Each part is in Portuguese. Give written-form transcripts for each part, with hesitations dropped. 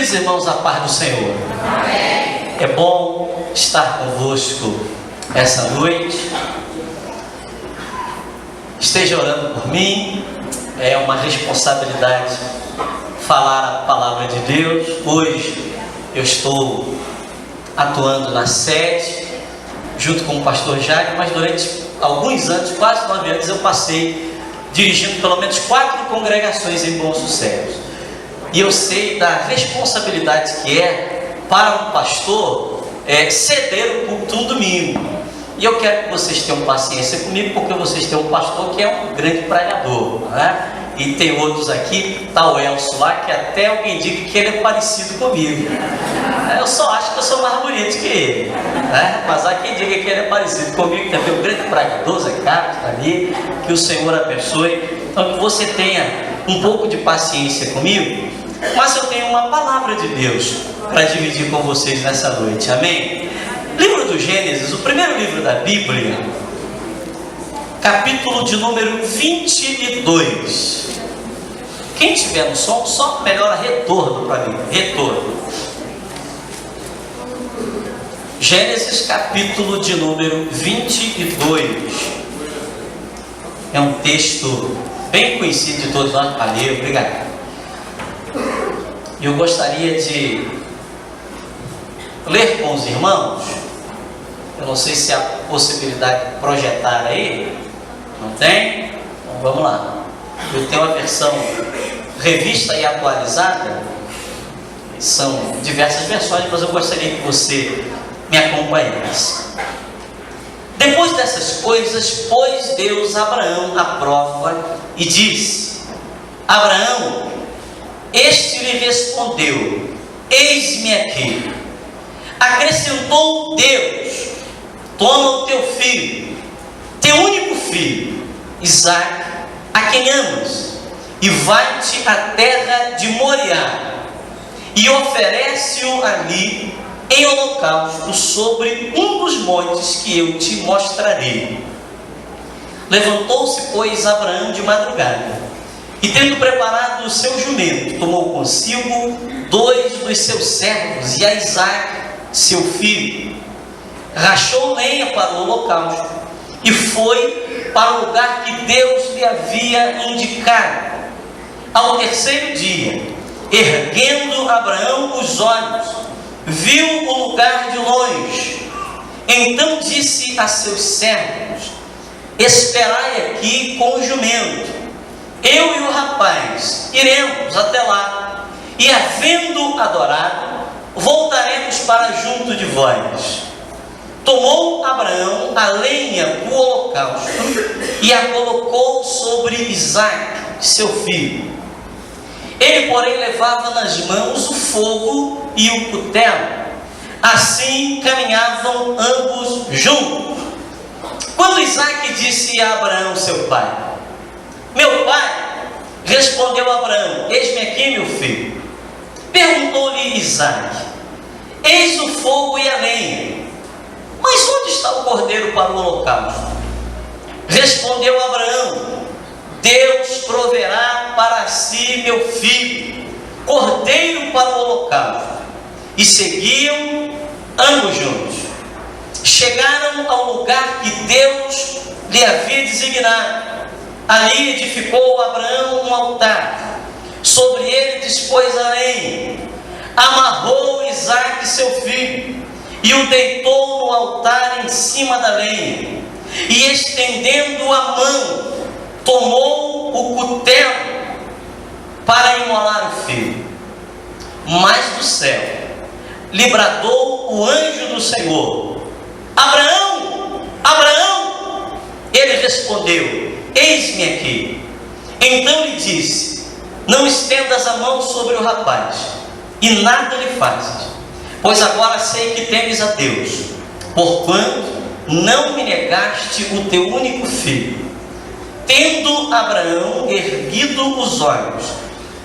Queridos irmãos, a paz do Senhor. Amém. É bom estar convosco essa noite. Esteja orando por mim. É uma responsabilidade falar a palavra de Deus. Hoje eu estou atuando na sede junto com o pastor Jaime, mas durante alguns anos, quase 9 anos, eu passei dirigindo pelo menos 4 congregações em Bom Sucesso. E eu sei da responsabilidade que é para um pastor ceder o culto um domingo. E eu quero que vocês tenham paciência comigo, porque vocês têm um pastor que é um grande pregador, né? E tem outros aqui, está o Elcio lá, que até alguém diga que ele é parecido comigo. Eu só acho que eu sou mais bonito que ele, né? Mas há quem diga que ele é parecido comigo, também um grande pregador, Zé Carlos, está ali. Que o Senhor abençoe. Então que você tenha um pouco de paciência comigo, mas eu tenho uma palavra de Deus para dividir com vocês nessa noite, amém? Livro do Gênesis, o primeiro livro da Bíblia, capítulo de número 22. Quem tiver no som, só melhora retorno para mim, retorno. Gênesis, capítulo de número 22. É um texto bem conhecido de todos nós. Valeu, obrigado. Eu gostaria de ler com os irmãos. Eu não sei se há possibilidade de projetar aí. Não tem? Então vamos lá. Eu tenho a versão revista e atualizada. São diversas versões, mas eu gostaria que você me acompanhasse. Depois dessas coisas, pôs Deus a Abraão à prova e disse: Abraão, este lhe respondeu: eis-me aqui. Acrescentou Deus: toma o teu filho, teu único filho, Isaque, a quem amas, e vai-te à terra de Moriá, e oferece-o ali em holocausto sobre um dos montes que eu te mostrarei. Levantou-se, pois, Abraão de madrugada, e tendo preparado o seu jumento, tomou consigo 2 dos seus servos e a Isaque, seu filho. Rachou lenha para o holocausto e foi para o lugar que Deus lhe havia indicado. Ao terceiro dia, erguendo Abraão os olhos, viu o lugar de longe. Então disse a seus servos: esperai aqui com o jumento, eu e o rapaz iremos até lá, e havendo adorado, voltaremos para junto de vós. Tomou Abraão a lenha do holocausto e a colocou sobre Isaque, seu filho. Ele, porém, levava nas mãos o fogo e o cutelo. Assim caminhavam ambos juntos. Quando Isaque disse a Abraão, seu pai: meu pai, respondeu Abraão: eis-me aqui, meu filho. Perguntou-lhe Isaque: eis o fogo e a lenha, mas onde está o cordeiro para o holocausto? Respondeu Abraão: Deus proverá para si, meu filho, cordeiro para o holocausto. E seguiam ambos juntos. Chegaram ao lugar que Deus lhe havia designado. Ali edificou Abraão um altar. Sobre ele dispôs a lenha. Amarrou Isaque, seu filho, e o deitou no altar em cima da lenha. E estendendo a mão, tomou o cutelo para imolar o filho. Mas do céu lhe bradou o anjo do Senhor: Abraão, Abraão! Ele respondeu: eis-me aqui. Então lhe disse: não estendas a mão sobre o rapaz, e nada lhe fazes, pois agora sei que temes a Deus, porquanto não me negaste o teu único filho. Tendo Abraão erguido os olhos,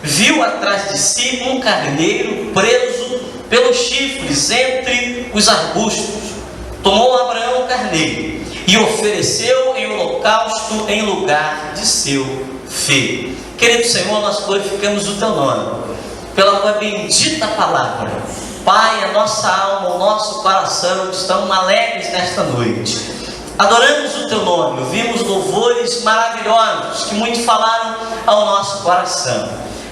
viu atrás de si um carneiro preso pelos chifres entre os arbustos. Tomou Abraão o carneiro e ofereceu em holocausto em lugar de seu filho. Querido Senhor, nós glorificamos o teu nome pela tua bendita palavra. Pai, a nossa alma, o nosso coração estão alegres nesta noite. Adoramos o teu nome, ouvimos louvores maravilhosos que muito falaram ao nosso coração.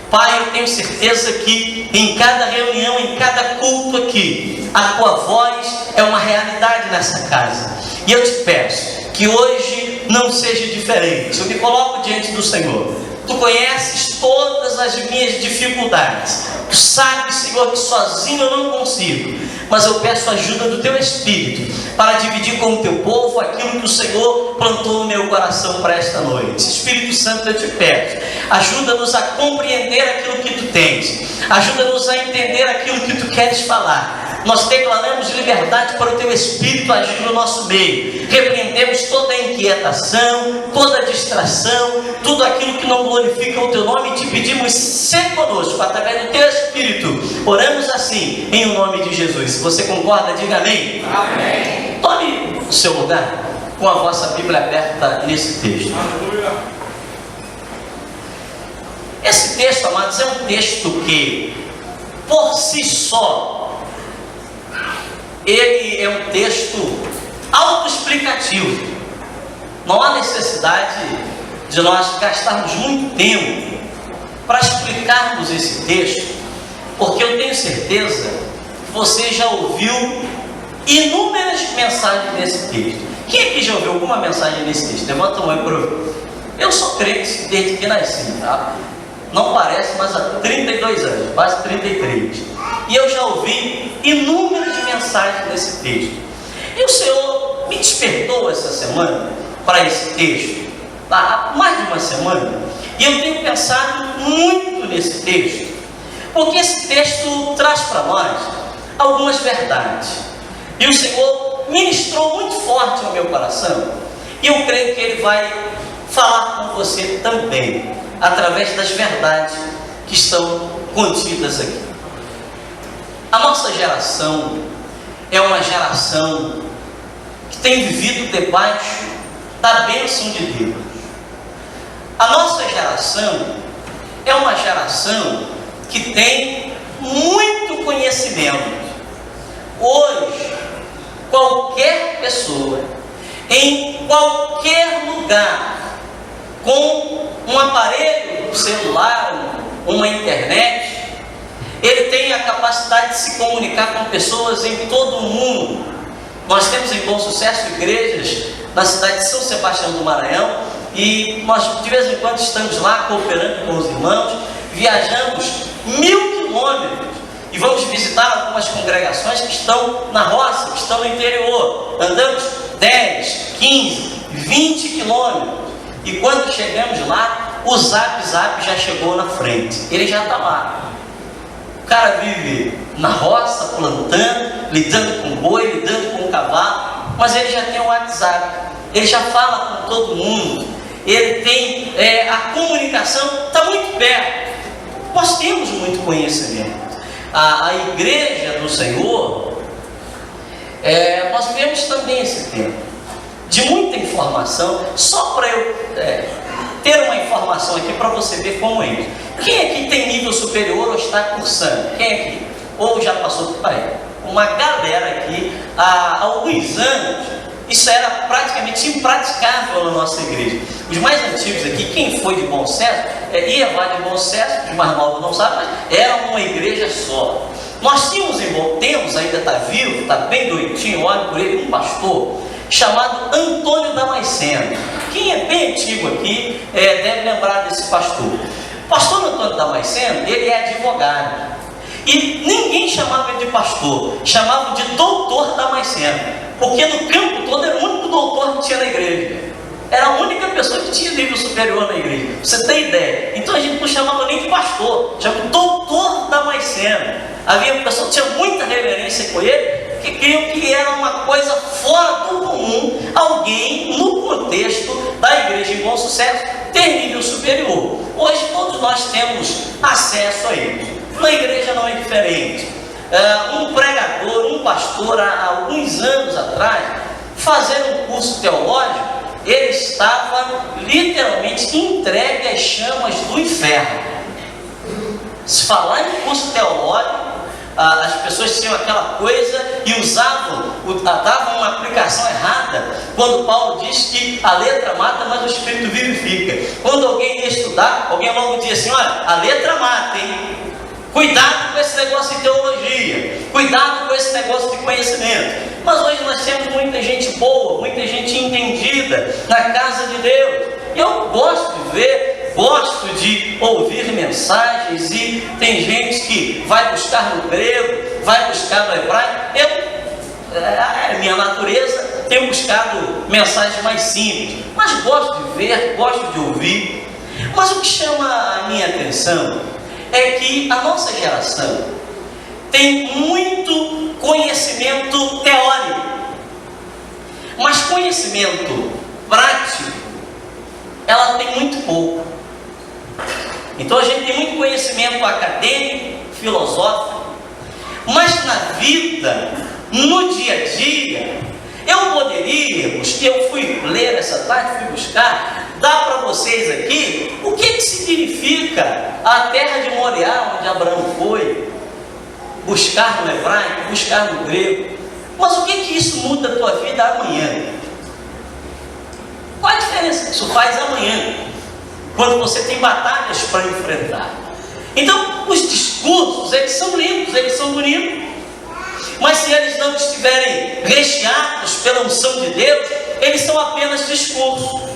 Pai, eu tenho certeza que em cada reunião, em cada culto aqui, a tua voz é uma realidade nessa casa. E eu te peço que hoje não seja diferente. Eu me coloco diante do Senhor. Tu conheces todas as minhas dificuldades. Tu sabes, Senhor, que sozinho eu não consigo. Mas eu peço a ajuda do Teu Espírito para dividir com o Teu povo aquilo que o Senhor plantou no meu coração para esta noite. Espírito Santo, eu te peço, ajuda-nos a compreender aquilo que Tu tens. Ajuda-nos a entender aquilo que Tu queres falar. Nós declaramos liberdade para o Teu Espírito agir no nosso meio. Repreendemos toda a inquietação, toda a distração, tudo aquilo que não glorifica o Teu nome e te pedimos, ser conosco através do Teu Espírito. Oramos assim, em o nome de Jesus. Se você concorda, diga amém. Amém. Tome o seu lugar com a vossa Bíblia aberta nesse texto. Aleluia. Esse texto, amados, é um texto que, por si só, ele é um texto autoexplicativo. Não há necessidade de nós gastarmos muito tempo para explicarmos esse texto, porque eu tenho certeza que você já ouviu inúmeras mensagens nesse texto. Quem aqui já ouviu alguma mensagem nesse texto? Levanta a mão para eu. Eu sou crente desde que nasci, tá? Não parece, mas há 32 anos, quase 33. E eu já ouvi inúmeras mensagens nesse texto. E o Senhor me despertou essa semana para esse texto, há mais de uma semana. E eu tenho pensado muito nesse texto, porque esse texto traz para nós algumas verdades. E o Senhor ministrou muito forte ao meu coração. E eu creio que Ele vai falar com você também, através das verdades que estão contidas aqui. A nossa geração é uma geração que tem vivido debaixo da bênção de Deus. A nossa geração é uma geração que tem muito conhecimento. Hoje, qualquer pessoa, em qualquer lugar, com um aparelho celular, uma internet, ele tem a capacidade de se comunicar com pessoas em todo o mundo. Nós temos em Bom Sucesso igrejas na cidade de São Sebastião do Maranhão, e nós de vez em quando estamos lá cooperando com os irmãos, viajamos 1000 quilômetros e vamos visitar algumas congregações que estão na roça, que estão no interior. Andamos 10, 15, 20 quilômetros. E quando chegamos lá, o Zap já chegou na frente. Ele já está lá. O cara vive na roça, plantando, lidando com boi, lidando com cavalo, mas ele já tem o WhatsApp. Ele já fala com todo mundo. Ele tem a comunicação, está muito perto. Nós temos muito conhecimento. A igreja do Senhor, nós vivemos também esse tempo de muita informação. Só para eu ter uma informação aqui para você ver como é isso. Quem aqui tem nível superior ou está cursando? Quem aqui? Ou já passou por aí? Uma galera aqui, há alguns anos, isso era praticamente impraticável na nossa igreja. Os mais antigos aqui, quem foi de Bom Sucesso, Ievá de Bom Sucesso, os mais novos não sabem, mas era uma igreja só. Nós temos, ainda está vivo, está bem doentinho, olha por ele, um pastor chamado Antônio Damasceno. Quem é bem antigo aqui deve lembrar desse pastor. O pastor Antônio Damasceno, ele é advogado. E ninguém chamava ele de pastor, chamava de doutor Damasceno, porque no campo todo era o único doutor que tinha na igreja. Era a única pessoa que tinha nível superior na igreja. Você tem ideia? Então a gente não chamava nem de pastor, chamava de doutor Damasceno. Havia uma pessoa que tinha muita reverência com ele, que criam que era uma coisa fora do comum alguém no contexto da igreja em Bom Sucesso ter nível superior. Hoje todos nós temos acesso a isso. Na igreja não é diferente. Um pregador, um pastor, há alguns anos atrás, fazendo um curso teológico, ele estava literalmente entregue às chamas do inferno. Se falar em curso teológico, as pessoas tinham aquela coisa e davam uma aplicação errada quando Paulo diz que a letra mata, mas o Espírito vivifica. Quando alguém ia estudar, alguém logo dizia assim: olha, a letra mata, hein? Cuidado com esse negócio de teologia, cuidado com esse negócio de conhecimento. Mas hoje nós temos muita gente boa, muita gente entendida na casa de Deus. E eu gosto de ver, gosto de ouvir mensagens, e tem gente que vai buscar no grego, vai buscar no hebraico. É minha natureza, tenho buscado mensagens mais simples, mas gosto de ver, gosto de ouvir. Mas o que chama a minha atenção é que a nossa geração tem muito conhecimento teórico, mas conhecimento prático ela tem muito pouco. Então a gente tem muito conhecimento acadêmico, filosófico, mas na vida, no dia a dia, eu fui ler essa tarde, fui buscar, dar para vocês aqui o que significa a terra de Moriá, onde Abraão foi, buscar no hebraico, buscar no grego. Mas o que isso muda a tua vida amanhã? Qual a diferença que isso faz amanhã, quando você tem batalhas para enfrentar? Então, os discursos, eles são lindos, eles são bonitos, mas se eles não estiverem recheados pela unção de Deus, eles são apenas discursos.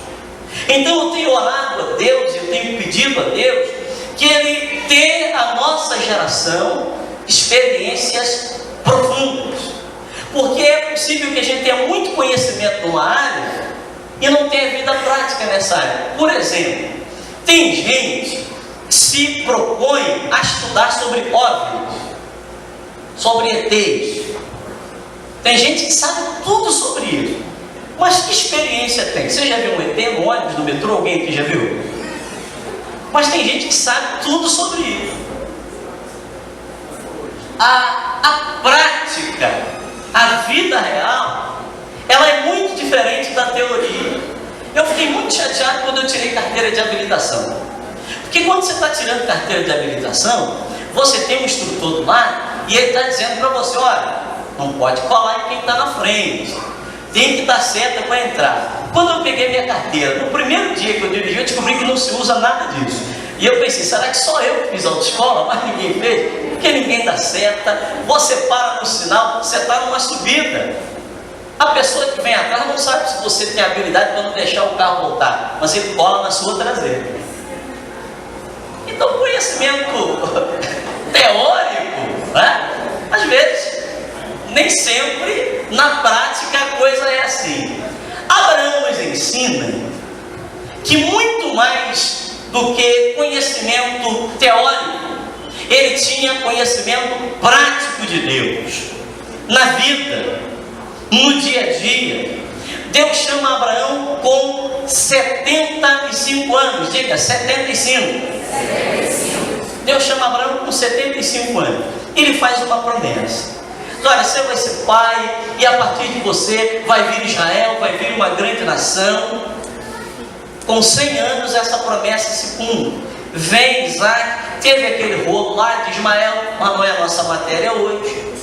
Então eu tenho orado a Deus, eu tenho pedido a Deus que Ele dê à nossa geração experiências profundas, porque é possível que a gente tenha muito conhecimento numa área e não tenha vida prática nessa área. Por exemplo, tem gente que se propõe a estudar sobre OVNIs, sobre ETs. Tem gente que sabe tudo sobre isso, mas que experiência tem? Você já viu um ET no ônibus, no metrô? Alguém aqui já viu? Mas tem gente que sabe tudo sobre isso. A prática, a vida real, ela é muito diferente da teoria. Eu fiquei muito chateado quando eu tirei carteira de habilitação, porque quando você está tirando carteira de habilitação, você tem um instrutor do lado e ele está dizendo para você: olha, não pode colar em quem está na frente, tem que dar seta para entrar. Quando eu peguei minha carteira, no primeiro dia que eu dirigi, eu descobri que não se usa nada disso. E eu pensei: será que só eu que fiz autoescola, mas ninguém fez? Porque ninguém dá seta, você para no sinal, você está numa subida. A pessoa que vem atrás não sabe se você tem habilidade para não deixar o carro voltar, mas ele cola na sua traseira. Então, conhecimento teórico, né? Às vezes, nem sempre na prática a coisa é assim. Abraão nos ensina que muito mais do que conhecimento teórico, ele tinha conhecimento prático de Deus na vida, no dia a dia. Deus chama Abraão com 75 anos. Diga, 75. Deus chama Abraão com 75 anos. Ele faz uma promessa: olha, você vai ser pai, e a partir de você vai vir Israel, vai vir uma grande nação. Com 100 anos essa promessa se cumpre. Vem Isaac. Teve aquele rolo lá de Ismael, mas não é a nossa matéria hoje.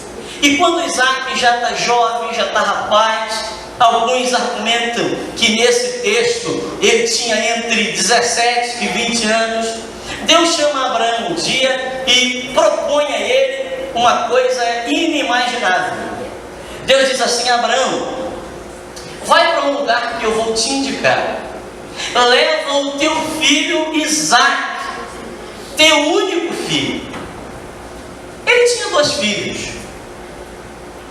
E quando Isaac já está jovem, já está rapaz, alguns argumentam que nesse texto ele tinha entre 17 e 20 anos. Deus chama Abraão um dia e propõe a ele uma coisa inimaginável. Deus diz assim: Abraão, vai para um lugar que eu vou te indicar. Leva o teu filho Isaac, teu único filho. Ele tinha 2 filhos,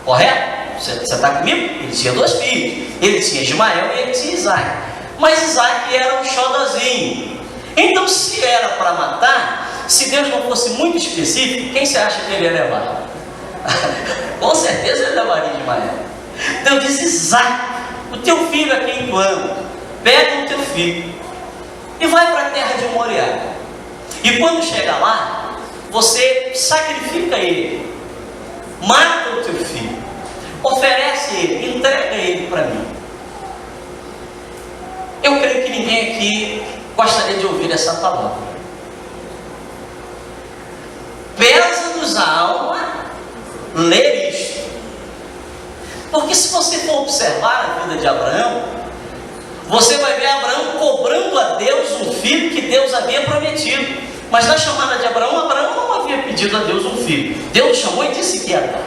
correto? Você está comigo? Ele tinha 2 filhos. Ele tinha Ismael e ele tinha Isaac. Mas Isaac era um xodozinho. Então, se era para matar, se Deus não fosse muito específico, quem você acha que ele ia levar? Com certeza ele levaria Ismael. Deus diz: Isaac, o teu filho a quem tu ama, pega o teu filho e vai para a terra de Moriá. E quando chegar lá, você sacrifica ele, mata o teu filho, oferece ele, entrega ele para mim. Eu creio que ninguém aqui gostaria de ouvir essa palavra. pesa-nos a alma ler isto. Porque se você for observar a vida de Abraão, você vai ver Abraão cobrando a Deus um filho que Deus havia prometido. Mas na chamada de Abraão, Abraão não havia pedido a Deus um filho. Deus chamou e disse que ia dar.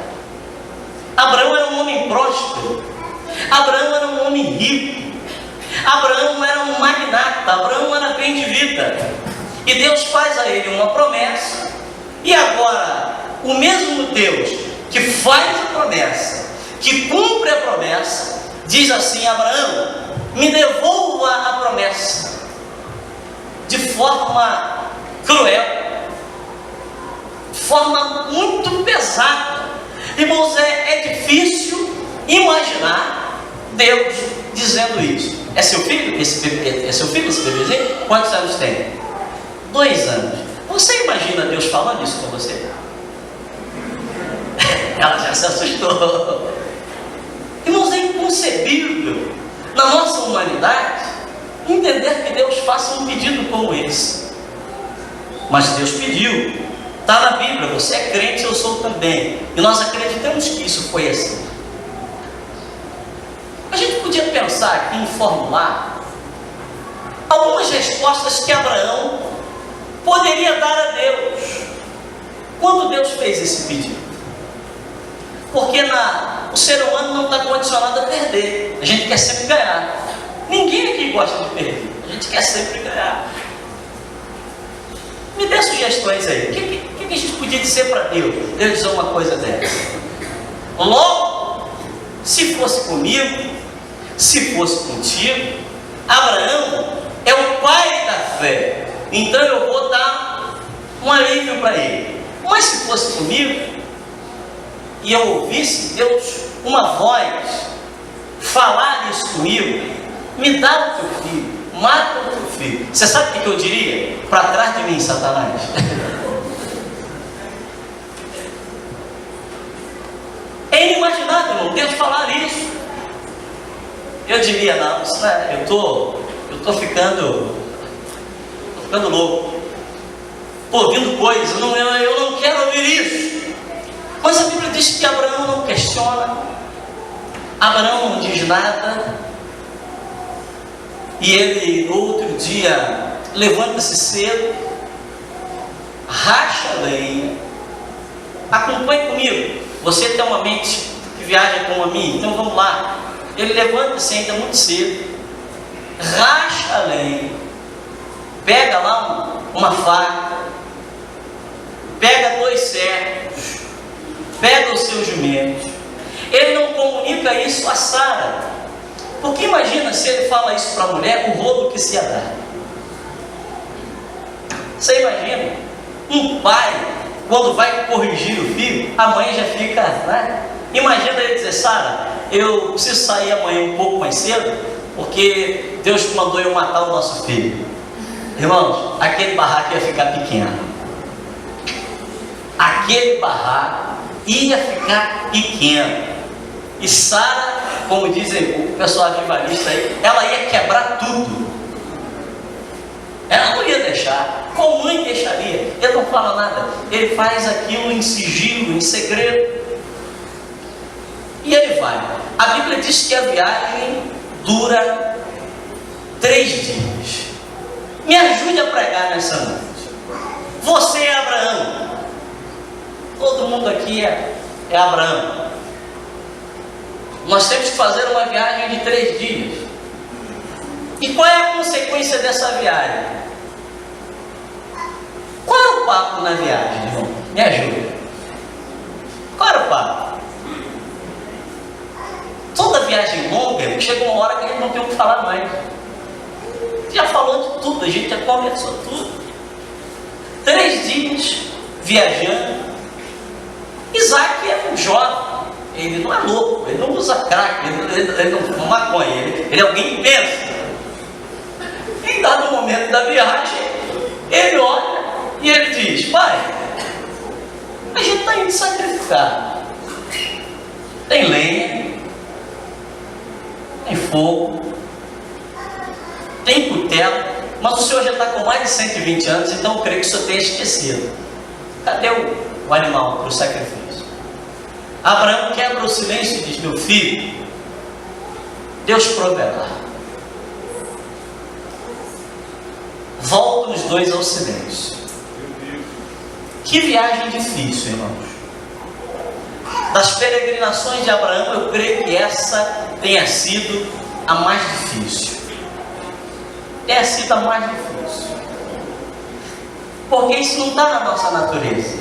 Abraão era um homem próspero. Abraão era um homem rico. Abraão era um magnata. Abraão era bem de vida. E Deus faz a ele uma promessa. E agora, o mesmo Deus que faz a promessa, que cumpre a promessa, diz assim: Abraão, me devolva a promessa. De forma cruel, de forma muito pesada. Irmãos, é difícil imaginar Deus dizendo isso. É seu filho esse bebê? É seu filho esse bebezinho? Quantos anos tem? 2 anos. Você imagina Deus falando isso com você? Ela já se assustou. Irmãos, é inconcebível na nossa humanidade entender que Deus faça um pedido como esse. Mas Deus pediu. Está na Bíblia, você é crente, eu sou também. E nós acreditamos que isso foi assim. A gente podia pensar aqui em formular algumas respostas que Abraão poderia dar a Deus quando Deus fez esse pedido. Porque o ser humano não está condicionado a perder. A gente quer sempre ganhar. Ninguém aqui gosta de perder. A gente quer sempre ganhar. Me dê sugestões aí. O que a gente podia dizer para Deus? Deus dizer uma coisa dessa. Logo, se fosse comigo, se fosse contigo, Abraão é o pai da fé. Então eu vou dar um alívio para ele. Mas se fosse comigo, e eu ouvisse Deus, uma voz, falar isso comigo, me dá o teu filho, mata o teu filho. Você sabe o que eu diria? Para trás de mim, Satanás. É inimaginável, irmão, Deus falar isso. Eu diria: não, isso não é, eu tô ficando louco. Tô ouvindo coisas, eu não quero ouvir isso. Mas a Bíblia diz que Abraão não questiona, Abraão não diz nada. E ele, no outro dia, levanta-se cedo, racha a lenha. Acompanhe comigo. Você tem uma mente que viaja como a minha, então vamos lá. Ele levanta-se ainda muito cedo, racha a lenha, pega lá uma faca, pega 2 servos, pega os seus jumentos. Ele não comunica isso a Sara, porque imagina se ele fala isso para a mulher, o rolo que se ia dar. Você imagina? Um pai, quando vai corrigir o filho, a mãe já fica, né? Imagina ele dizer: Sara, eu preciso sair amanhã um pouco mais cedo, porque Deus mandou eu matar o nosso filho. Irmãos, aquele barraco ia ficar pequeno. Aquele barraco ia ficar pequeno. E Sara, como dizem o pessoal avivalista aí, ela ia quebrar tudo. Ela não ia deixar. Como mãe deixaria? Ele não fala nada. Ele faz aquilo em sigilo, em segredo. E ele vai. A Bíblia diz que a viagem dura 3 dias. Me ajude a pregar nessa noite. Você é Abraão. Todo mundo aqui é Abraão. Nós temos que fazer uma viagem de 3 dias. E qual é a consequência dessa viagem? Qual é o papo na viagem, irmão? Me ajuda. Qual era o papo? Toda viagem longa, chega uma hora que a gente não tem o que falar mais. Já falou de tudo, a gente já conversou tudo. 3 dias viajando. Isaac é um jovem. Ele não é louco, ele não usa crack, ele não fuma maconha, ele é alguém que pensa. Em dado momento da viagem, ele olha e ele diz: pai, a gente está indo sacrificar. Tem lenha, tem fogo, tem cutelo, mas o senhor já está com mais de 120 anos, então eu creio que o senhor tenha esquecido. Cadê o o animal para o sacrifício. Abraão quebra o silêncio e diz: meu filho, Deus proverá. Voltam os dois ao silêncio. Que viagem difícil, irmãos. Das peregrinações de Abraão, eu creio que essa tenha sido a mais difícil. Tenha sido a mais difícil. Porque isso não está na nossa natureza.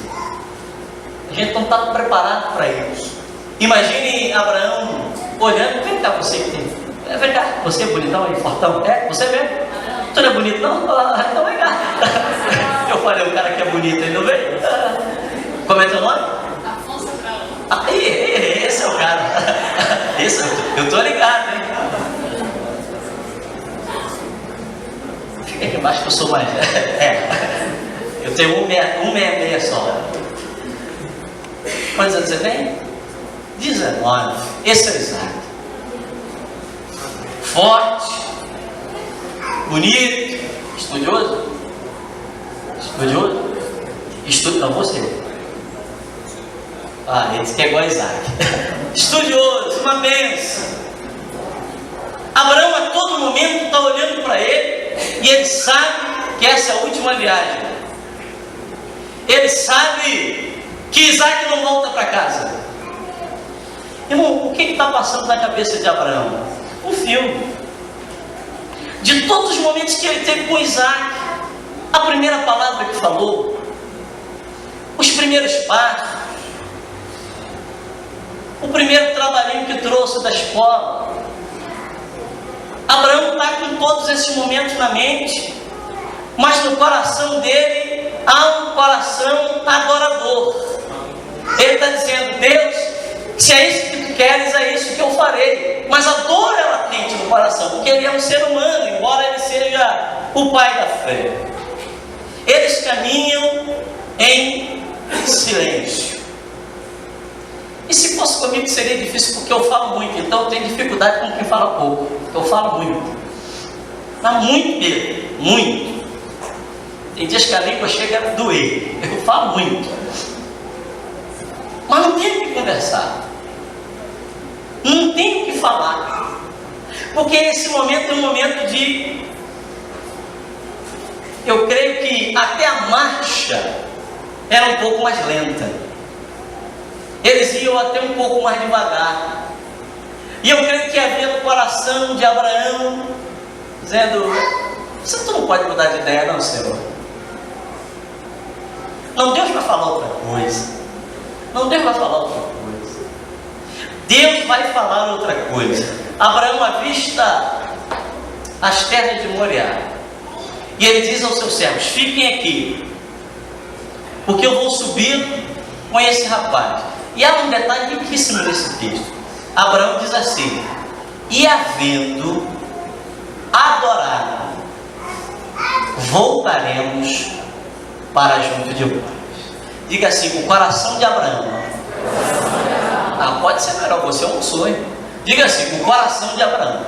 A gente não está preparado para isso. Imagine Abraão olhando: vem cá, você que tem. Vem cá, você é bonitão aí, fortão. É, você mesmo? Tu não é bonito não? Então vem cá. Eu falei, o cara que é bonito, ele não veio? Como é teu nome? Afonso Abraão. Ah, esse é o cara. Esse, eu tô ligado, hein? Fica aqui embaixo que eu sou mais. Eu tenho 1,66 só. Quantos anos você tem? 19. Esse é o Isaac. Forte, bonito, estudioso. Estudioso? Não, você. Ah, ele disse que é igual a Isaac. Estudioso, uma bênção. Abraão a todo momento está olhando para ele e ele sabe que essa é a última viagem. Ele sabe que Isaac não volta para casa. Irmão, o que está passando na cabeça de Abraão? Um filme. De todos os momentos que ele teve com Isaac, a primeira palavra que falou, os primeiros passos, o primeiro trabalhinho que trouxe da escola. Abraão está com todos esses momentos na mente, mas no coração dele há um coração adorador. Ele está dizendo: Deus, se é isso que tu queres, é isso que eu farei. Mas a dor é latente no coração, porque ele é um ser humano, embora ele seja o pai da fé. Eles caminham em silêncio. E se fosse comigo seria difícil, porque eu falo muito, então eu tenho dificuldade com quem fala pouco. Eu falo muito. Mas muito mesmo, muito. Tem dias que a língua chega a doer. Eu falo muito. Mas não tenho o que conversar. Não tenho o que falar. Porque esse momento é um momento de... Eu creio que até a marcha era um pouco mais lenta. Eles iam até um pouco mais devagar. E eu creio que havia no coração de Abraão, dizendo: você não pode mudar de ideia, não, Senhor. Não, Deus vai falar outra coisa. Não, Deus vai falar outra coisa. Deus vai falar outra coisa. Abraão avista as terras de Moriá. E ele diz aos seus servos: fiquem aqui, porque eu vou subir com esse rapaz. E há um detalhe riquíssimo nesse texto. Abraão diz assim: e havendo adorado, voltaremos para junto de vós. Diga assim: o coração de Abraão. Ah, pode ser melhor, você é um sonho. Diga assim: o coração de Abraão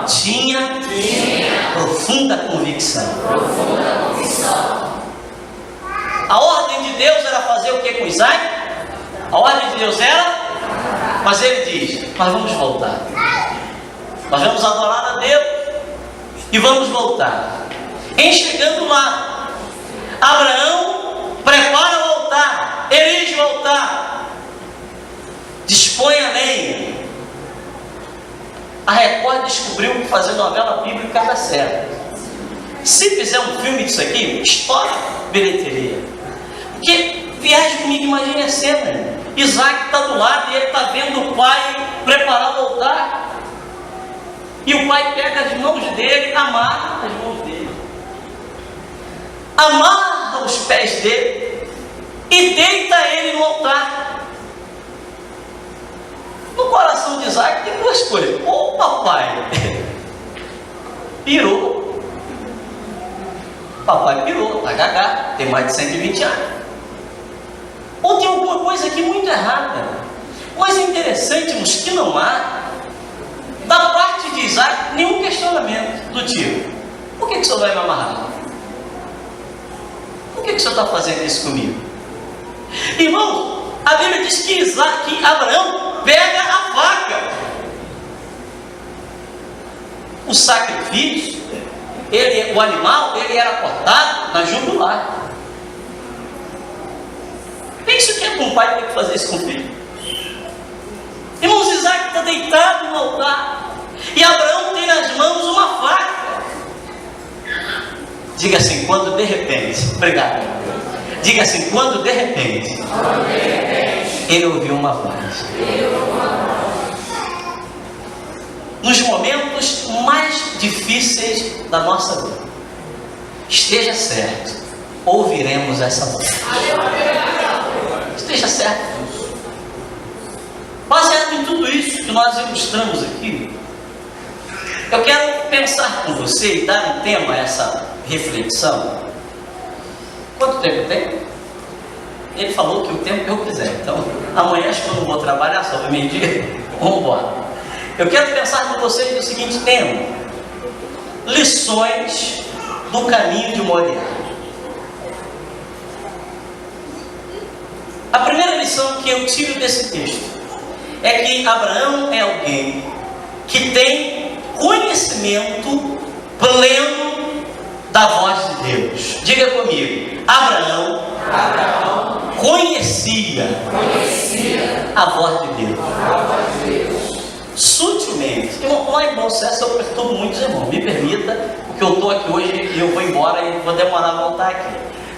tinha profunda convicção. A ordem de Deus era fazer o que com Isaac? A ordem de Deus era, mas ele diz: nós vamos voltar. Nós vamos adorar a Deus e vamos voltar. Em chegando lá, Abraão prepara o altar, erige o altar, dispõe a lenha. A Record descobriu que fazer novela bíblica dá certo. Se fizer um filme disso aqui, estoura bilheteria. Porque, viaje comigo, imagine a cena. Isaac está do lado e ele está vendo o pai preparar o altar. E o pai pega as mãos dele, amarra as mãos dele, amarra os pés dele e deita ele no altar. No coração de Isaac tem duas coisas: ou papai pirou, papai pirou, tá gagá, tem mais de 120 anos, ou tem alguma coisa aqui muito errada. Mas é interessante, irmãos, que não há da parte de Isaac nenhum questionamento do tipo: por que o senhor vai me amarrar? Por que o senhor está fazendo isso comigo? Irmãos, a Bíblia diz que Abraão pega a faca. O sacrifício, o animal, ele era cortado na jugular. Pensa o que é que um pai tem que fazer isso com o filho. Irmãos, Isaac está deitado no altar e Abraão tem nas mãos uma faca. Diga assim, quando de repente, obrigado. Diga assim, quando de repente, ele ouviu uma voz. Nos momentos mais difíceis da nossa vida, esteja certo, ouviremos essa voz. Esteja certo. Baseado em tudo isso que nós ilustramos aqui, eu quero pensar com você e dar um tema a essa reflexão. Quanto tempo tem? Ele falou que o tempo que eu quiser. Então, amanhã acho que eu não vou trabalhar, só vai meio-dia. Vamos embora. Eu quero pensar com vocês no seguinte tema: lições do caminho de Moriá. A primeira lição que eu tiro desse texto é que Abraão é alguém que tem conhecimento pleno da voz de Deus. Diga comigo, Abraão conhecia a voz de Deus. Sutilmente. Lá em Bom Sucesso eu perturbo muitos irmãos. Me permita, porque eu estou aqui hoje e eu vou embora e vou demorar a voltar aqui.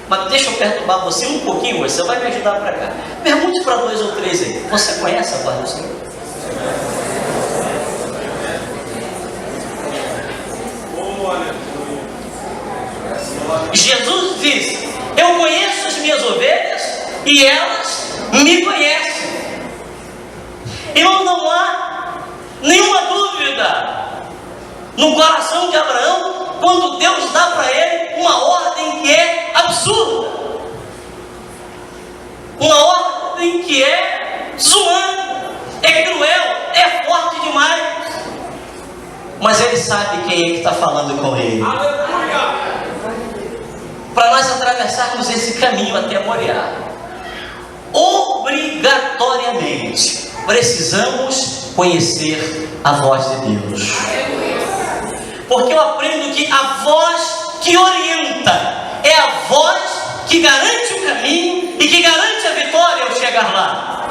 Mas deixa eu perturbar você um pouquinho hoje, você vai me ajudar para cá. Pergunte para 2 ou 3 aí. Você conhece a voz do Senhor? Jesus disse: eu conheço as minhas ovelhas e elas me conhecem. Irmão, não há nenhuma dúvida no coração de Abraão quando Deus dá para ele uma ordem que é absurda, uma ordem que é desumana, é cruel, é forte demais, mas ele sabe quem é que está falando com ele. Para nós atravessarmos esse caminho até Moriá, obrigatoriamente precisamos conhecer a voz de Deus. Porque eu aprendo que a voz que orienta é a voz que garante o caminho e que garante a vitória ao chegar lá.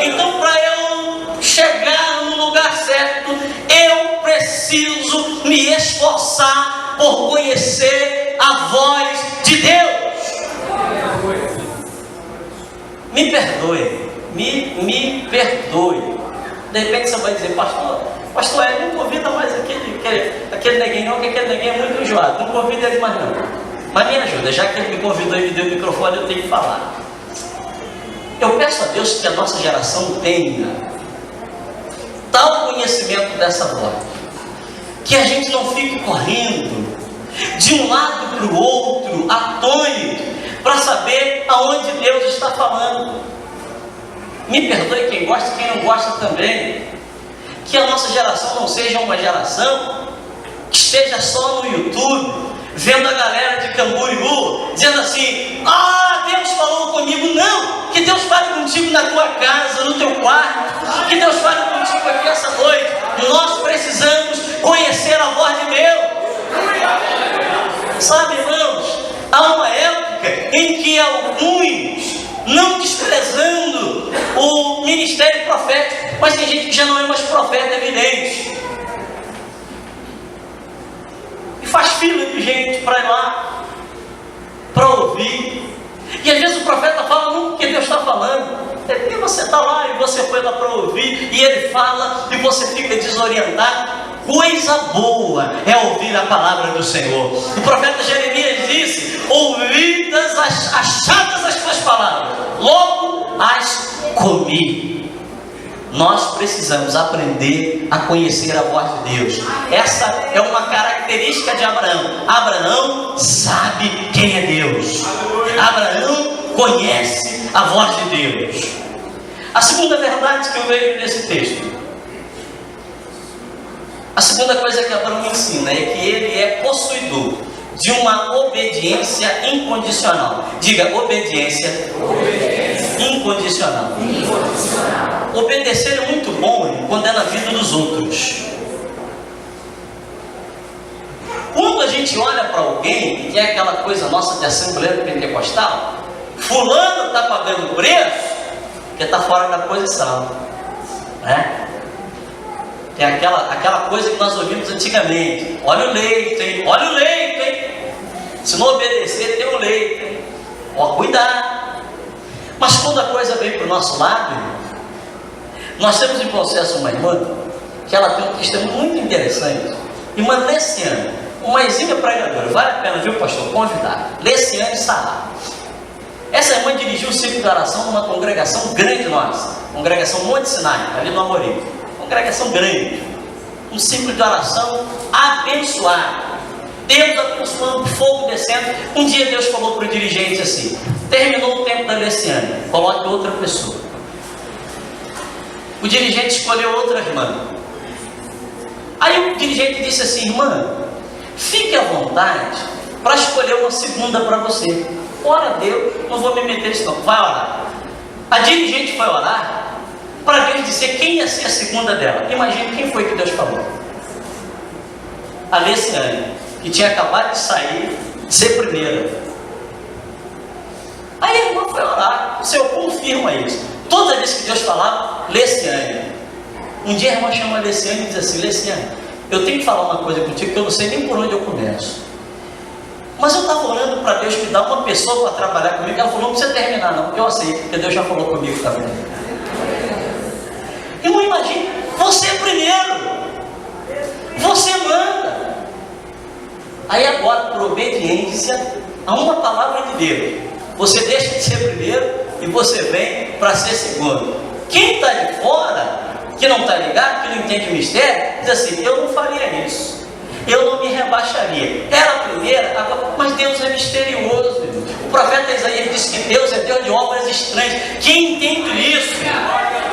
Então, para eu chegar no lugar certo, eu preciso me esforçar por conhecer a voz de Deus. Me perdoe, me perdoe. De repente você vai dizer: pastor, ele não convida mais aquele neguinho não, porque aquele neguinho é muito enjoado, não convida ele mais não. Mas me ajuda, já que ele me convidou e me deu o microfone, eu tenho que falar. Eu peço a Deus que a nossa geração tenha tal conhecimento dessa voz, que a gente não fique correndo de um lado para o outro, atônito, para saber aonde Deus está falando. Me perdoe quem gosta e quem não gosta também. Que a nossa geração não seja uma geração que esteja só no YouTube, vendo a galera de Camboriú, dizendo assim: Deus falou comigo. Não, que Deus fale contigo na tua casa, no teu quarto, que Deus fale contigo aqui essa noite. Nós precisamos conhecer a voz de Deus. Sabe, irmãos, há uma época em que alguns, não desprezando o ministério profético, mas tem gente que já não é mais profeta evidente, e faz fila de gente para ir lá, para ouvir, e às vezes o profeta fala não porque Deus está falando, é porque você está lá e você foi lá para ouvir, e ele fala e você fica desorientado. Coisa boa é ouvir a palavra do Senhor. O profeta Jeremias disse: ouvidas achadas as tuas palavras, logo as comi. Nós precisamos aprender a conhecer a voz de Deus. Essa é uma característica de Abraão. Abraão sabe quem é Deus. Abraão conhece a voz de Deus. A segunda verdade que eu vejo nesse texto, a segunda coisa que Abraão ensina é que ele é possuidor de uma obediência incondicional. Diga: obediência Incondicional. Obedecer é muito bom quando é na vida dos outros. Quando a gente olha para alguém, que é aquela coisa nossa de assembleia pentecostal, fulano está pagando preço, porque está fora da posição, né? É aquela coisa que nós ouvimos antigamente: olha o leito, hein? Olha o leito, hein? Se não obedecer, tem um leito, hein? Ó, cuidado. Mas quando a coisa vem para o nosso lado, nós temos em processo uma irmã que ela tem um testemunho muito interessante. Irmã Leciane, uma exímia pregadora, vale a pena, viu, pastor? Convidar. Leciane Sará. Essa irmã dirigiu o ciclo de oração numa congregação grande nossa, congregação Monte Sinai, ali no Amorim. Congregação grande, um ciclo de oração abençoado. Deus abençoando, fogo descendo. Um dia Deus falou para o dirigente assim: terminou o tempo da Leciane, coloque outra pessoa. O dirigente escolheu outra irmã. Aí o dirigente disse assim: irmã, fique à vontade para escolher uma segunda para você. Ora a Deus, não vou me meter nisso não, vai orar. A dirigente foi orar para Deus dizer quem ia ser a segunda dela. Imagine quem foi que Deus falou. A Leciane, que tinha acabado de sair, de ser primeira. Aí a irmã foi orar: o Senhor confirma isso. Toda vez que Deus falava, Leciane. Um dia a irmã chama a Leciane e diz assim: Leciane, eu tenho que falar uma coisa contigo que eu não sei nem por onde eu começo. Mas eu estava orando para Deus me dar uma pessoa para trabalhar comigo. Ela falou: não precisa terminar não, porque eu aceito, porque Deus já falou comigo também. Irmão, imagine, você é primeiro, você manda. Aí agora, por obediência a uma palavra de Deus, você deixa de ser primeiro e você vem para ser segundo. Quem está de fora, que não está ligado, que não entende o mistério, diz assim: eu não faria isso, eu não me rebaixaria. Era a primeira, agora, mas Deus é misterioso. O profeta Isaías disse que Deus é Deus de obras estranhas. Quem entende isso?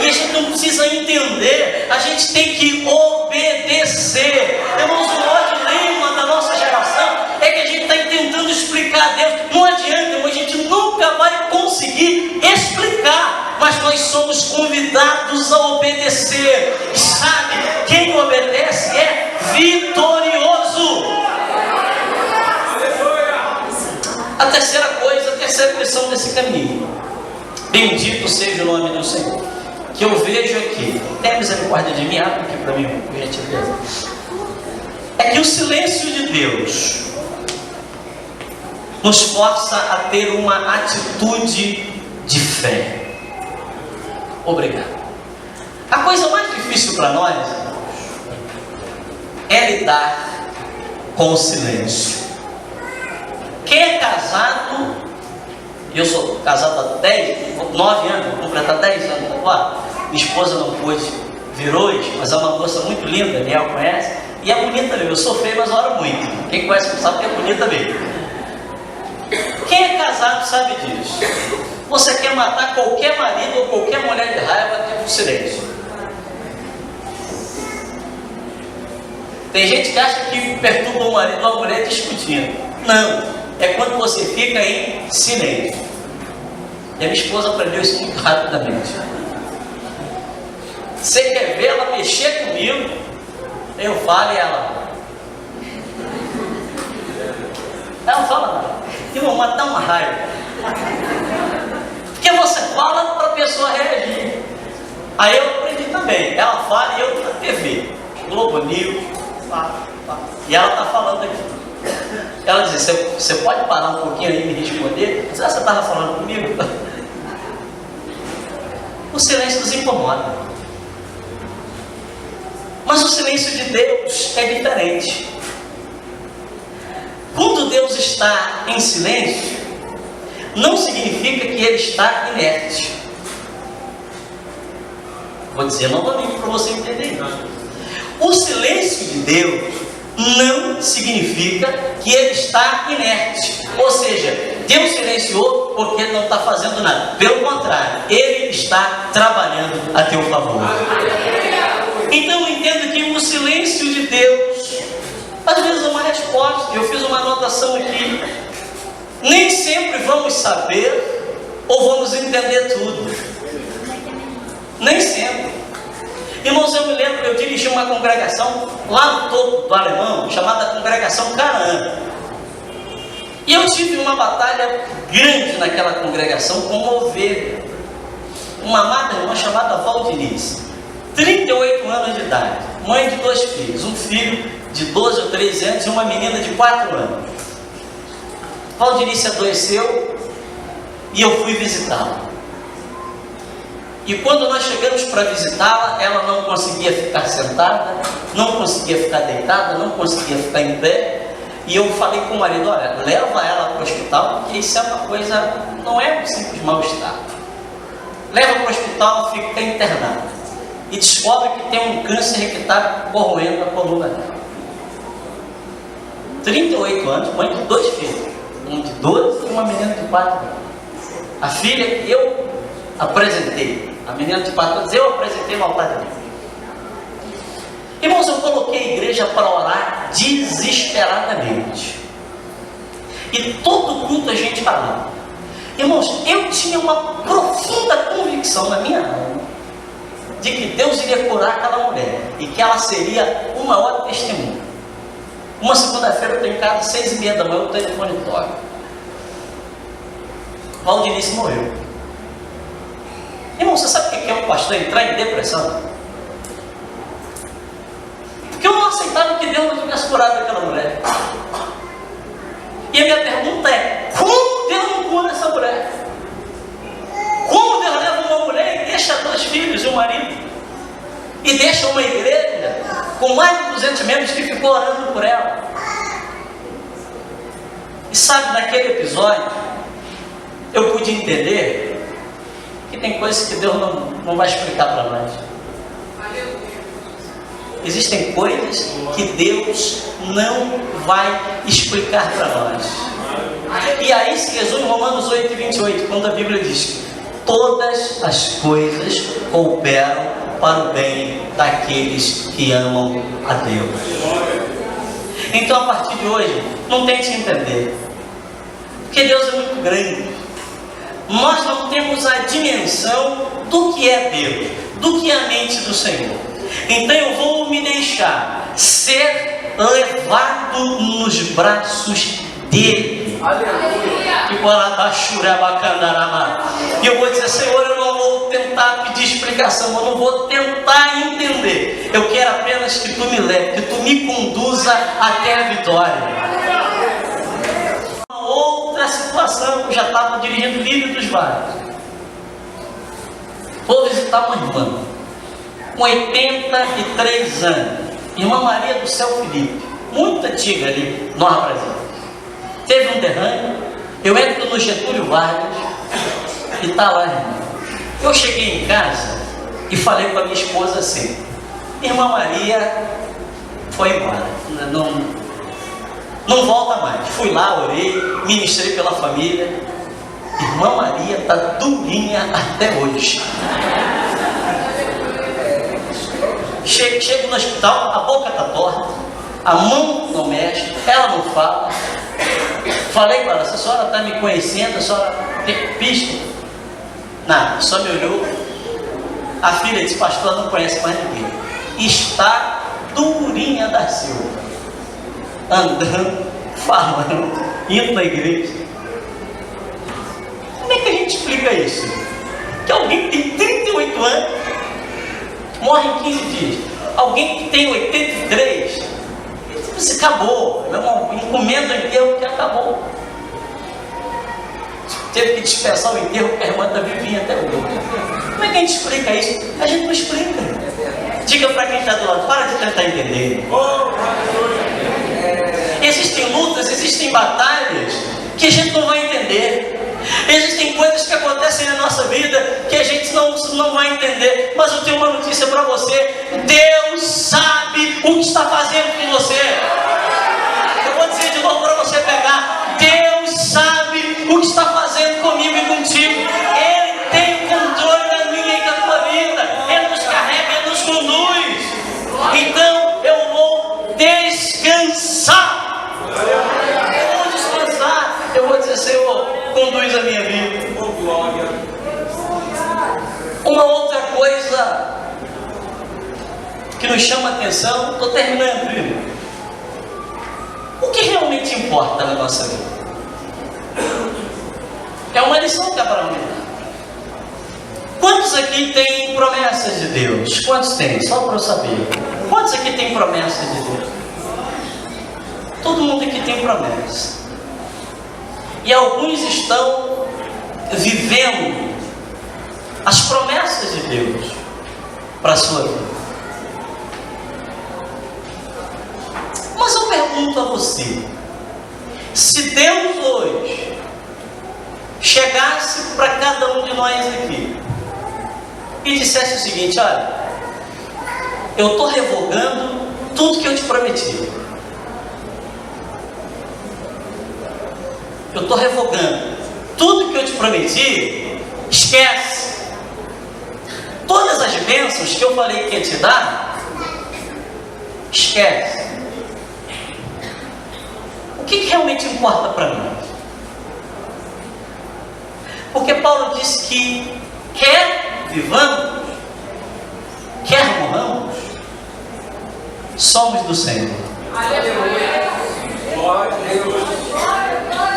E a gente não precisa entender, a gente tem que obedecer. Irmãos, o maior dilema da nossa geração é que a gente está tentando explicar a Deus. Não adianta, irmão, a gente nunca vai conseguir explicar, mas nós somos convidados a obedecer. E sabe, quem obedece é vitorioso. A terceira coisa, a terceira lição desse caminho: bendito seja o nome do Senhor. Que eu vejo aqui, tenha misericórdia de mim, abre aqui para mim, por gentileza. É que o silêncio de Deus nos força a ter uma atitude de fé. Obrigado. A coisa mais difícil para nós é lidar com o silêncio. Quem é casado, eu sou casado há 9 anos, vou completar 10 anos agora. Minha esposa não pôde vir hoje, mas é uma moça muito linda, Daniel conhece, e é bonita mesmo. Eu sou feio, mas oro muito. Quem conhece sabe que é bonita mesmo. Quem é casado sabe disso. Você quer matar qualquer marido ou qualquer mulher de raiva, tem um silêncio. Tem gente que acha que perturba o marido ou a mulher discutindo. Não, é quando você fica em silêncio. E a minha esposa aprendeu isso muito rapidamente. Você quer ver ela mexer comigo? Eu falo e ela não fala nada. Irmão, mas dá uma raiva. Porque você fala para a pessoa reagir. Aí eu aprendi também. Ela fala e eu na TV, Globo News, e ela está falando aqui. Ela diz: você pode parar um pouquinho aí e me responder? Você estava falando comigo? O silêncio nos incomoda. Mas o silêncio de Deus é diferente. Quando Deus está em silêncio, não significa que Ele está inerte. Vou dizer novamente para você entender. O silêncio de Deus não significa que Ele está inerte. Ou seja, Deus silenciou porque Ele não está fazendo nada. Pelo contrário, Ele está trabalhando a teu favor. Então eu entendo que o silêncio de Deus, às vezes é uma resposta. Eu fiz uma anotação aqui: nem sempre vamos saber ou vamos entender tudo. Nem sempre. Irmãos, eu me lembro, eu dirigi uma congregação lá no topo do Alemão, chamada Congregação Canaã. E eu tive uma batalha grande naquela congregação com uma ovelha. Uma amada irmã chamada Valdinice, 38 anos de idade, mãe de 2 filhos, um filho de 12 ou 13 anos e uma menina de 4 anos. Valdinice adoeceu e eu fui visitá-la. E quando nós chegamos para visitá-la, ela não conseguia ficar sentada, não conseguia ficar deitada, não conseguia ficar em pé. E eu falei com o marido, olha, leva ela para o hospital, porque isso é uma coisa, não é um simples mal-estar. Leva para o hospital, fica internada. E descobre que tem um câncer que está corroendo a coluna dela. 38 anos, mãe de 2 filhos. Um de 12 e uma menina de 4 anos. A filha que eu apresentei, a menina de 4 anos, eu apresentei no altar de Deus. Irmãos, eu coloquei a igreja para orar desesperadamente. E todo culto a gente falava. Irmãos, eu tinha uma profunda convicção na minha alma de que Deus iria curar aquela mulher e que ela seria o maior testemunho. Uma segunda-feira eu estou em casa, 6h30 da manhã, o telefone toca. Valdinice morreu. Irmão, você sabe o que é um pastor entrar em depressão? Porque eu não aceitava que Deus não tivesse curado aquela mulher. E a minha pergunta é, como Deus não cura essa mulher? Como Deus leva uma mulher e deixa 2 filhos e um marido? E deixa uma igreja com mais de 200 membros que ficou orando por ela? E sabe, naquele episódio, eu pude entender que tem coisas que Deus não vai explicar para nós. Existem coisas que Deus não vai explicar para nós. E aí se resume Romanos 8:28, quando a Bíblia diz que todas as coisas cooperam para o bem daqueles que amam a Deus. Então, a partir de hoje, não tente entender, porque Deus é muito grande. Nós não temos a dimensão do que é Deus, do que é a mente do Senhor. Então eu vou me deixar ser levado nos braços dele. E eu vou dizer, Senhor, eu não vou tentar pedir explicação, eu não vou tentar entender. Eu quero apenas que tu me leve, que tu me conduza até a vitória. Uma outra situação, eu já estava dirigindo Lírio dos Vales. Vou visitar uma irmã com 83 anos, irmã Maria do Céu Felipe, muito antiga ali no Brasil. Teve um derrame, eu entro no Getúlio Vargas e está lá, irmã. Eu cheguei em casa e falei com a minha esposa assim, irmã Maria foi embora, não volta mais. Fui lá, orei, ministrei pela família. Irmã Maria está durinha até hoje. Chego no hospital, a boca está torta, a mão não mexe, ela não fala. Falei com ela, se a senhora está me conhecendo, a senhora pisca? Nada, só me olhou. A filha disse, pastor, não conhece mais ninguém. Está durinha da Silva, andando, falando, indo na igreja. Como é que a gente explica isso? Que alguém que tem 38 anos morre em 15 dias. Alguém que tem 83, isso acabou. É uma encomenda de enterro que acabou. Teve que dispensar o enterro porque a irmã está vivinha até hoje. Como é que a gente explica isso? A gente não explica. Diga para quem está do lado, para de tentar entender. Existem lutas, existem batalhas que a gente não vai entender. Existem coisas que acontecem na nossa vida que a gente não vai entender. Mas eu tenho uma notícia para você: Deus sabe o que está fazendo com você. Eu vou dizer de novo para você pegar: Deus sabe o que está fazendo comigo e contigo. Ele tem o controle da minha e da tua vida. Ele nos carrega, Ele nos conduz. Então eu vou descansar. Eu vou descansar. Eu vou dizer, Senhor, conduz a minha vida. nos chama a atenção, estou terminando, viu? O que realmente importa na nossa vida? É uma lição que Abraão me dá. Quantos aqui têm promessas de Deus? Quantos têm? Só para eu saber. Quantos aqui têm promessas de Deus? Todo mundo aqui tem promessa. E alguns estão vivendo as promessas de Deus para a sua vida. Mas eu pergunto a você, se Deus hoje chegasse para cada um de nós aqui e dissesse o seguinte: olha, eu estou revogando tudo que eu te prometi. Eu estou revogando tudo que eu te prometi. Esquece. Todas as bênçãos que eu falei que ia te dar, esquece. O que realmente importa para nós? Porque Paulo disse que quer vivamos, quer morramos, somos do Senhor. Aleluia. Glória a Deus.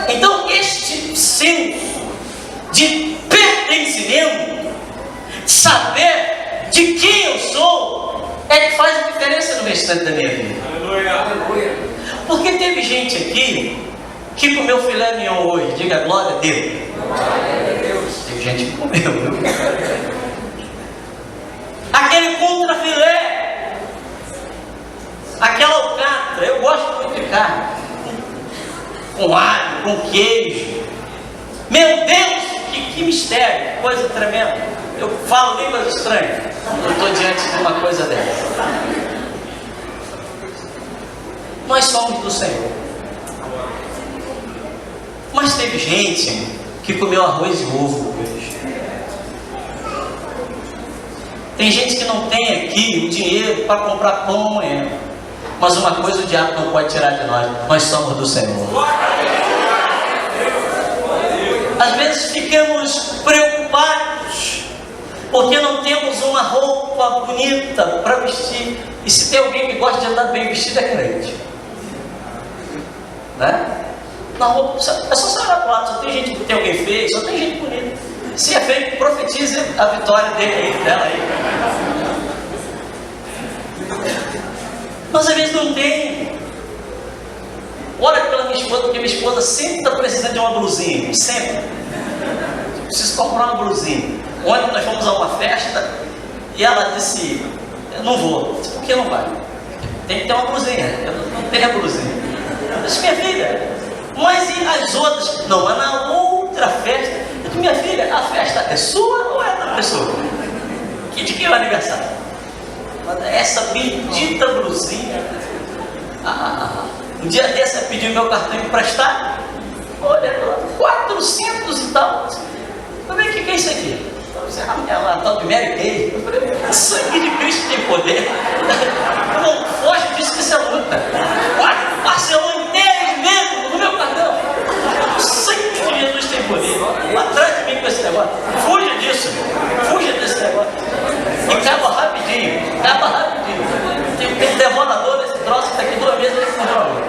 Então este senso de pertencimento, de saber de quem eu sou, é que faz a diferença no restante da minha vida. Aleluia. Porque teve gente aqui que comeu filé mignon hoje, diga glória a Deus. Glória a Deus. Teve gente que comeu, viu? Aquele contra filé, aquela alcatra, eu gosto muito de carne, com alho, com queijo. Meu Deus, que mistério, que coisa tremenda. Eu falo línguas estranhas, eu estou diante de uma coisa dessa. Nós somos do Senhor. Mas teve gente que comeu arroz e ovo hoje. Tem gente que não tem aqui o dinheiro para comprar pão amanhã. Mas uma coisa o diabo não pode tirar de nós somos do Senhor. Às vezes ficamos preocupados porque não temos uma roupa bonita para vestir. E se tem alguém que gosta de andar bem vestido, é crente, né? Na roupa, é só você olhar para o lado, só tem gente que tem alguém feio, só tem gente bonita. Se é feio, profetize a vitória dele aí, dela aí. Mas às vezes não tem. Ora pela minha esposa, porque minha esposa sempre está precisando de uma blusinha, sempre. Preciso comprar uma blusinha. Ontem nós fomos a uma festa e ela disse: eu não vou. Eu disse: por que não vai? Tem que ter uma blusinha. Eu não tenho a blusinha. Eu disse: minha filha, mas e as outras? Não, mas na outra festa. Eu disse: minha filha, a festa é sua ou é da pessoa? De quem é o aniversário? Essa bendita blusinha. Um dia desse eu pedi meu cartão emprestado. Olha, 400 e tal. Eu falei: o que é isso aqui? Ela tal de Mary Kay. Eu falei: o sangue de Cristo tem poder. Não foge disso que você luta. Parcelou em 10 vezes no meu cartão. O sangue de Jesus tem poder. Atrás de mim com esse negócio. Fuja disso. Fuja desse negócio. E acaba rapidinho. Acaba rapidinho. Tem um devorador desse troço que daqui 2 meses ele controla.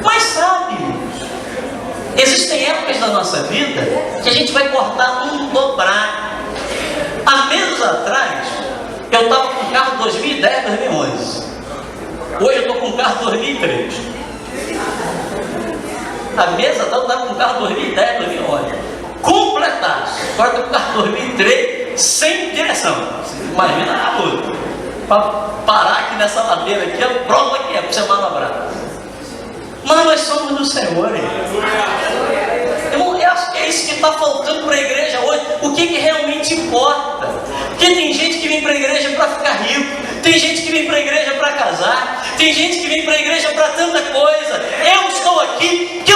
Mas sabe, existem épocas da nossa vida que a gente vai cortar um dobrar. Há meses atrás, eu estava com o carro 2010, 2011. Hoje eu estou com o carro 2003. Há meses atrás eu estava com o carro 2010, 2011. Completaço. Agora eu estou com o carro 2003 sem direção. Imagina a luta. Para parar aqui nessa ladeira aqui, a prova que é para você manobrar. Mas nós somos do Senhor, hein? Eu acho que é isso que está faltando para a igreja hoje. O que realmente importa? Porque tem gente que vem para a igreja para ficar rico, tem gente que vem para a igreja para casar, tem gente que vem para a igreja para tanta coisa. Eu estou aqui porque